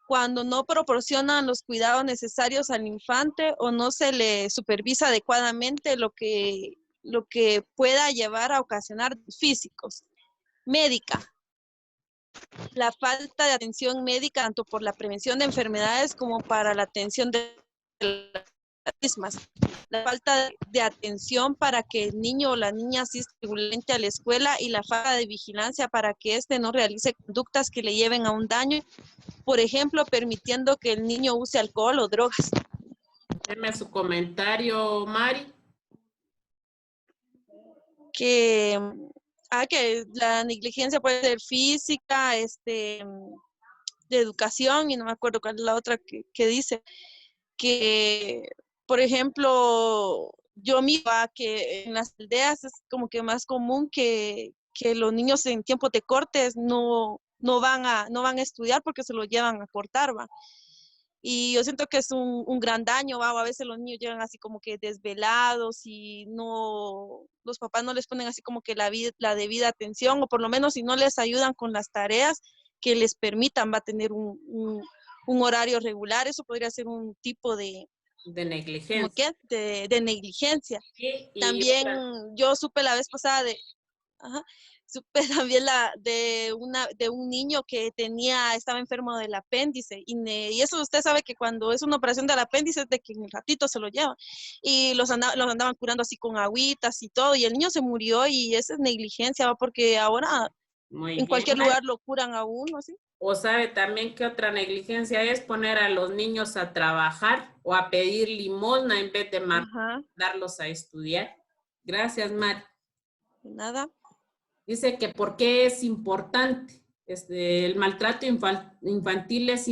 cuando no proporcionan los cuidados necesarios al infante o no se le supervisa adecuadamente lo que pueda llevar a ocasionar físicos. Médica. La falta de atención médica tanto por la prevención de enfermedades como para la atención de las mismas. La falta de atención para que el niño o la niña asista regularmente a la escuela y la falta de vigilancia para que éste no realice conductas que le lleven a un daño, por ejemplo, permitiendo que el niño use alcohol o drogas.
Deme su comentario, Mari.
Que la negligencia puede ser física, de educación, y no me acuerdo cuál es la otra que dice, que, por ejemplo, yo miro que en las aldeas es como que más común que los niños en tiempos de cortes no van a estudiar porque se lo llevan a cortar, ¿va? Y yo siento que es un gran daño, ¿va? O a veces los niños llegan así como que desvelados y los papás no les ponen así como que la debida atención, o por lo menos si no les ayudan con las tareas que les permitan, va a tener un horario regular. Eso podría ser un tipo de
negligencia.
¿Cómo qué? De negligencia.
Sí,
también yo supe la vez pasada supe también de un niño que estaba enfermo del apéndice, y eso usted sabe que cuando es una operación del apéndice es de que en un ratito se lo llevan, y los andaban curando así con agüitas y todo, y el niño se murió, y esa es negligencia, ¿va? Porque ahora en cualquier lugar lo curan a uno, ¿sí?
O sabe también que otra negligencia es poner a los niños a trabajar o a pedir limosna en vez de mandarlos a estudiar. Gracias, Mari.
Nada.
Dice que por qué es importante. El maltrato infantil es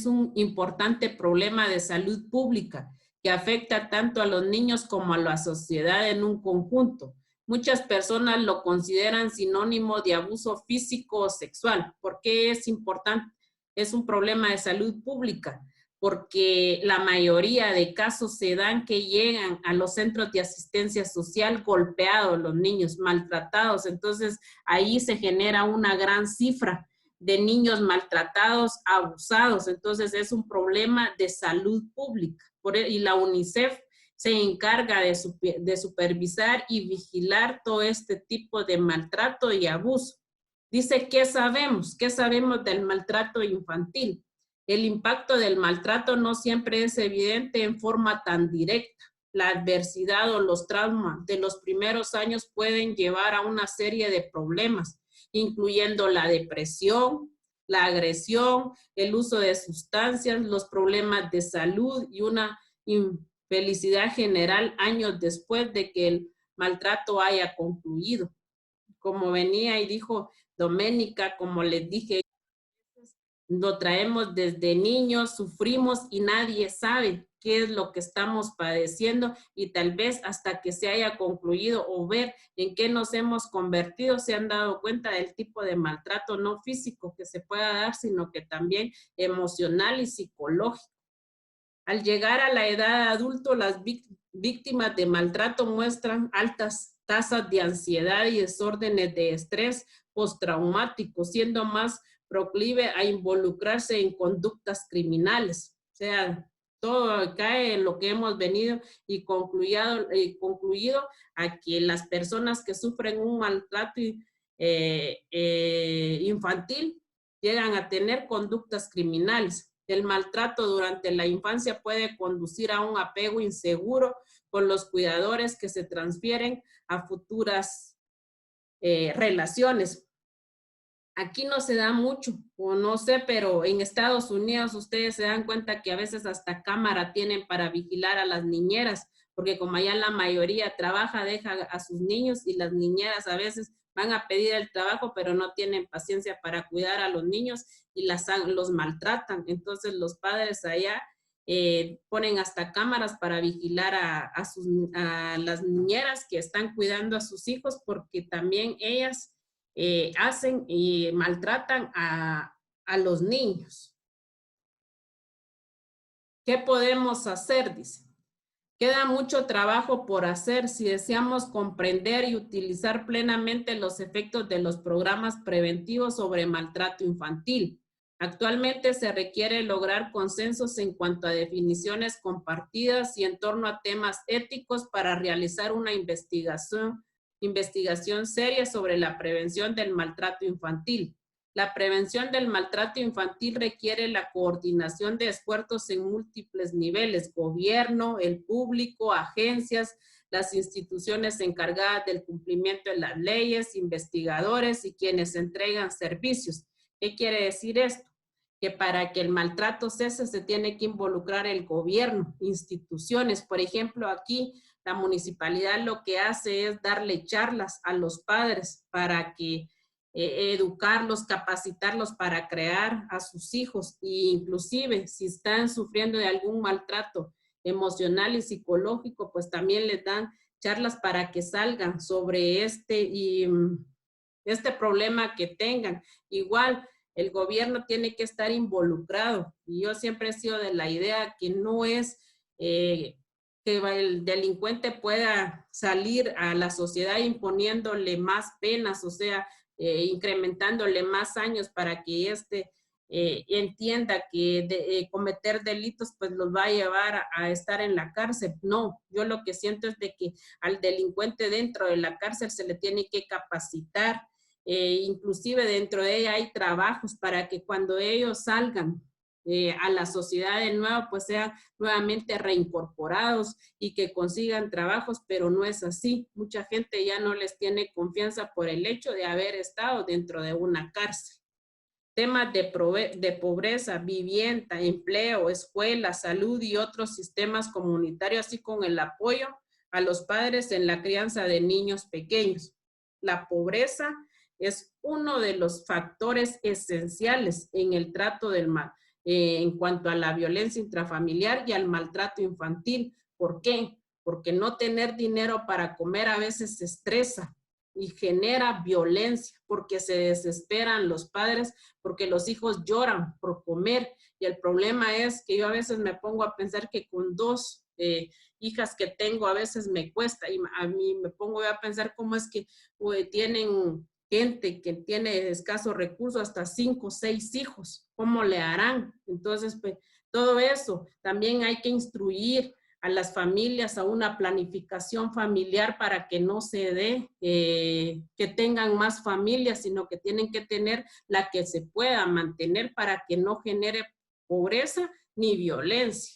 un importante problema de salud pública que afecta tanto a los niños como a la sociedad en un conjunto. Muchas personas lo consideran sinónimo de abuso físico o sexual. ¿Por qué es importante? Es un problema de salud pública, porque la mayoría de casos se dan que llegan a los centros de asistencia social golpeados los niños, maltratados. Entonces, ahí se genera una gran cifra de niños maltratados, abusados. Entonces, es un problema de salud pública. Y la UNICEF se encarga de supervisar y vigilar todo este tipo de maltrato y abuso. Dice, ¿qué sabemos? ¿Qué sabemos del maltrato infantil? El impacto del maltrato no siempre es evidente en forma tan directa. La adversidad o los traumas de los primeros años pueden llevar a una serie de problemas, incluyendo la depresión, la agresión, el uso de sustancias, los problemas de salud y una infelicidad general años después de que el maltrato haya concluido. Como venía y dijo Doménica, como les dije, lo traemos desde niños, sufrimos y nadie sabe qué es lo que estamos padeciendo, y tal vez hasta que se haya concluido o ver en qué nos hemos convertido, se han dado cuenta del tipo de maltrato no físico que se pueda dar, sino que también emocional y psicológico. Al llegar a la edad adulta, las víctimas de maltrato muestran altas tasas de ansiedad y desórdenes de estrés postraumático, siendo más proclive a involucrarse en conductas criminales. O sea, todo cae en lo que hemos venido y concluido a que las personas que sufren un maltrato infantil llegan a tener conductas criminales. El maltrato durante la infancia puede conducir a un apego inseguro con los cuidadores que se transfieren a futuras relaciones. Aquí no se da mucho, o no sé, pero en Estados Unidos ustedes se dan cuenta que a veces hasta cámara tienen para vigilar a las niñeras, porque como allá la mayoría trabaja, deja a sus niños, y las niñeras a veces van a pedir el trabajo, pero no tienen paciencia para cuidar a los niños y los maltratan. Entonces los padres allá ponen hasta cámaras para vigilar a las niñeras que están cuidando a sus hijos, porque también ellas hacen y maltratan a los niños. ¿Qué podemos hacer? Dice. Queda mucho trabajo por hacer si deseamos comprender y utilizar plenamente los efectos de los programas preventivos sobre maltrato infantil. Actualmente se requiere lograr consensos en cuanto a definiciones compartidas y en torno a temas éticos para realizar una investigación seria sobre la prevención del maltrato infantil. La prevención del maltrato infantil requiere la coordinación de esfuerzos en múltiples niveles: gobierno, el público, agencias, las instituciones encargadas del cumplimiento de las leyes, investigadores y quienes entregan servicios. ¿Qué quiere decir esto? Que para que el maltrato cese se tiene que involucrar el gobierno, instituciones. Por ejemplo, aquí la municipalidad lo que hace es darle charlas a los padres para que educarlos, capacitarlos para crear a sus hijos, e inclusive si están sufriendo de algún maltrato emocional y psicológico, pues también les dan charlas para que salgan sobre este problema que tengan. Igual, el gobierno tiene que estar involucrado, y yo siempre he sido de la idea que no es que el delincuente pueda salir a la sociedad imponiéndole más penas, o sea, incrementándole más años para que entienda que cometer delitos pues los va a llevar a estar en la cárcel. No, yo lo que siento es de que al delincuente dentro de la cárcel se le tiene que capacitar, inclusive dentro de ella hay trabajos para que cuando ellos salgan a la sociedad de nuevo, pues sean nuevamente reincorporados y que consigan trabajos, pero no es así. Mucha gente ya no les tiene confianza por el hecho de haber estado dentro de una cárcel. Temas de pobreza, vivienda, empleo, escuela, salud y otros sistemas comunitarios, así con el apoyo a los padres en la crianza de niños pequeños. La pobreza es uno de los factores esenciales en el trato del mal. En cuanto a la violencia intrafamiliar y al maltrato infantil. ¿Por qué? Porque no tener dinero para comer a veces estresa y genera violencia, porque se desesperan los padres, porque los hijos lloran por comer. Y el problema es que yo a veces me pongo a pensar que con 2 hijas que tengo a veces me cuesta, y a mí me pongo a pensar cómo es que tienen gente que tiene escasos recursos, hasta 5 o 6 hijos, ¿cómo le harán? Entonces, pues, todo eso, también hay que instruir a las familias a una planificación familiar para que no se dé, que tengan más familias, sino que tienen que tener la que se pueda mantener para que no genere pobreza ni violencia.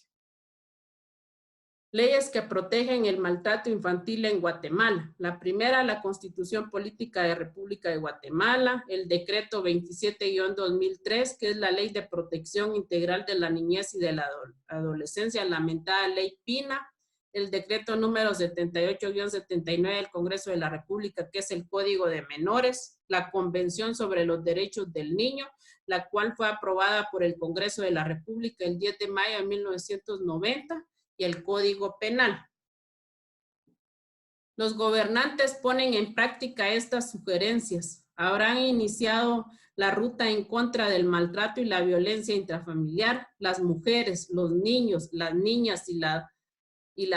Leyes que protegen el maltrato infantil en Guatemala. La primera, la Constitución Política de República de Guatemala, el Decreto 27-2003, que es la Ley de Protección Integral de la Niñez y de la Adolescencia, lamentada Ley Pina, el Decreto número 78-79 del Congreso de la República, que es el Código de Menores, la Convención sobre los Derechos del Niño, la cual fue aprobada por el Congreso de la República el 10 de mayo de 1990, y el Código Penal. Los gobernantes ponen en práctica estas sugerencias. Habrán iniciado la ruta en contra del maltrato y la violencia intrafamiliar. Las mujeres, los niños, las niñas y la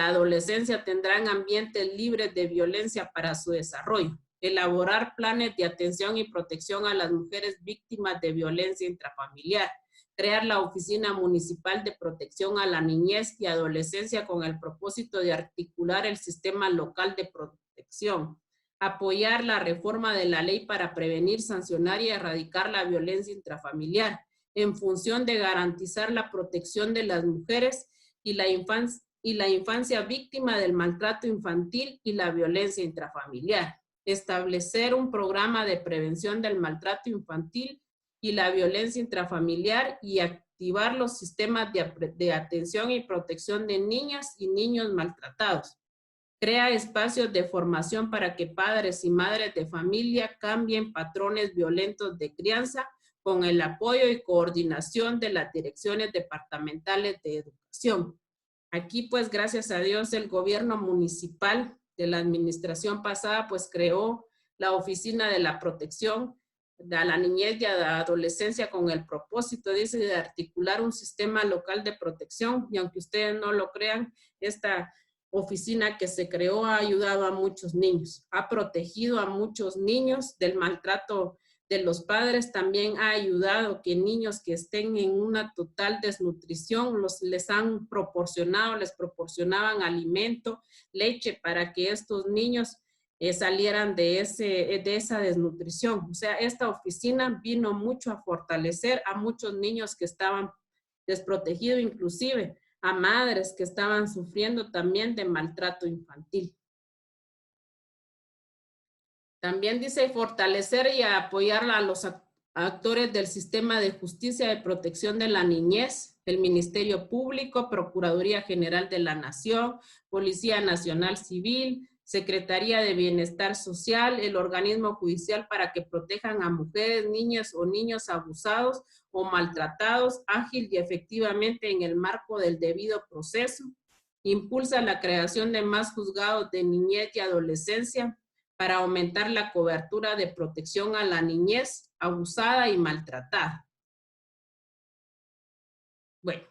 adolescencia tendrán ambientes libres de violencia para su desarrollo. Elaborar planes de atención y protección a las mujeres víctimas de violencia intrafamiliar. Crear la Oficina Municipal de Protección a la Niñez y Adolescencia con el propósito de articular el sistema local de protección. Apoyar la reforma de la ley para prevenir, sancionar y erradicar la violencia intrafamiliar en función de garantizar la protección de las mujeres y la infancia víctima del maltrato infantil y la violencia intrafamiliar. Establecer un programa de prevención del maltrato infantil y la violencia intrafamiliar y activar los sistemas de atención y protección de niñas y niños maltratados. Crea espacios de formación para que padres y madres de familia cambien patrones violentos de crianza con el apoyo y coordinación de las direcciones departamentales de educación. Aquí, pues, gracias a Dios, el gobierno municipal de la administración pasada, pues, creó la Oficina de la Protección de la Niñez y a la Adolescencia con el propósito, dice, de articular un sistema local de protección. Y aunque ustedes no lo crean, esta oficina que se creó ha ayudado a muchos niños, ha protegido a muchos niños del maltrato de los padres, también ha ayudado que niños que estén en una total desnutrición les proporcionaban alimento, leche para que estos niños salieran de esa desnutrición. O sea, esta oficina vino mucho a fortalecer a muchos niños que estaban desprotegidos, inclusive a madres que estaban sufriendo también de maltrato infantil. También dice fortalecer y apoyar a los actores del sistema de justicia de protección de la niñez, el Ministerio Público, Procuraduría General de la Nación, Policía Nacional Civil, Secretaría de Bienestar Social, el organismo judicial para que protejan a mujeres, niñas o niños abusados o maltratados ágil y efectivamente en el marco del debido proceso. Impulsa la creación de más juzgados de niñez y adolescencia para aumentar la cobertura de protección a la niñez abusada y maltratada. Bueno,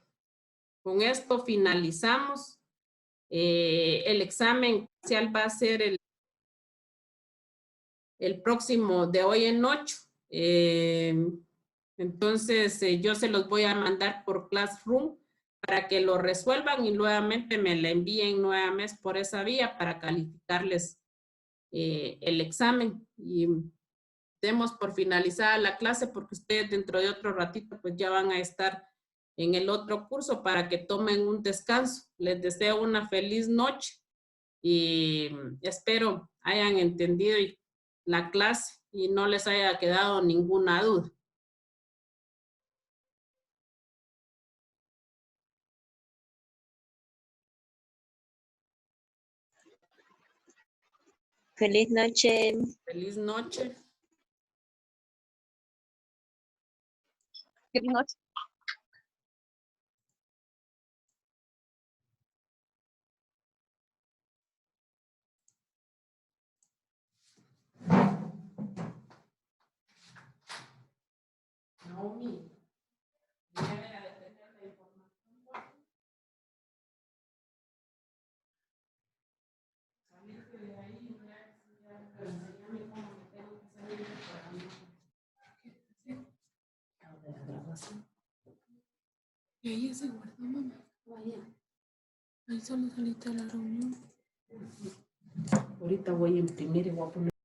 con esto finalizamos. El examen parcial va a ser el próximo de hoy en 8. Entonces, yo se los voy a mandar por Classroom para que lo resuelvan y nuevamente me la envíen nuevamente por esa vía para calificarles el examen. Y demos por finalizada la clase porque ustedes dentro de otro ratito pues ya van a estar en el otro curso para que tomen un descanso. Les deseo una feliz noche y espero hayan entendido la clase y no les haya quedado ninguna duda.
Feliz noche.
Feliz noche.
Feliz noche.
Naomi, déjame detener la información. Salirte de ahí, enseñame cómo me tengo que salir de por ahí. De la grabación.
Y ahí se guardó, mamá.
Vaya.
Ahí solo saliste de la reunión.
Ahorita voy a imprimir y voy a poner.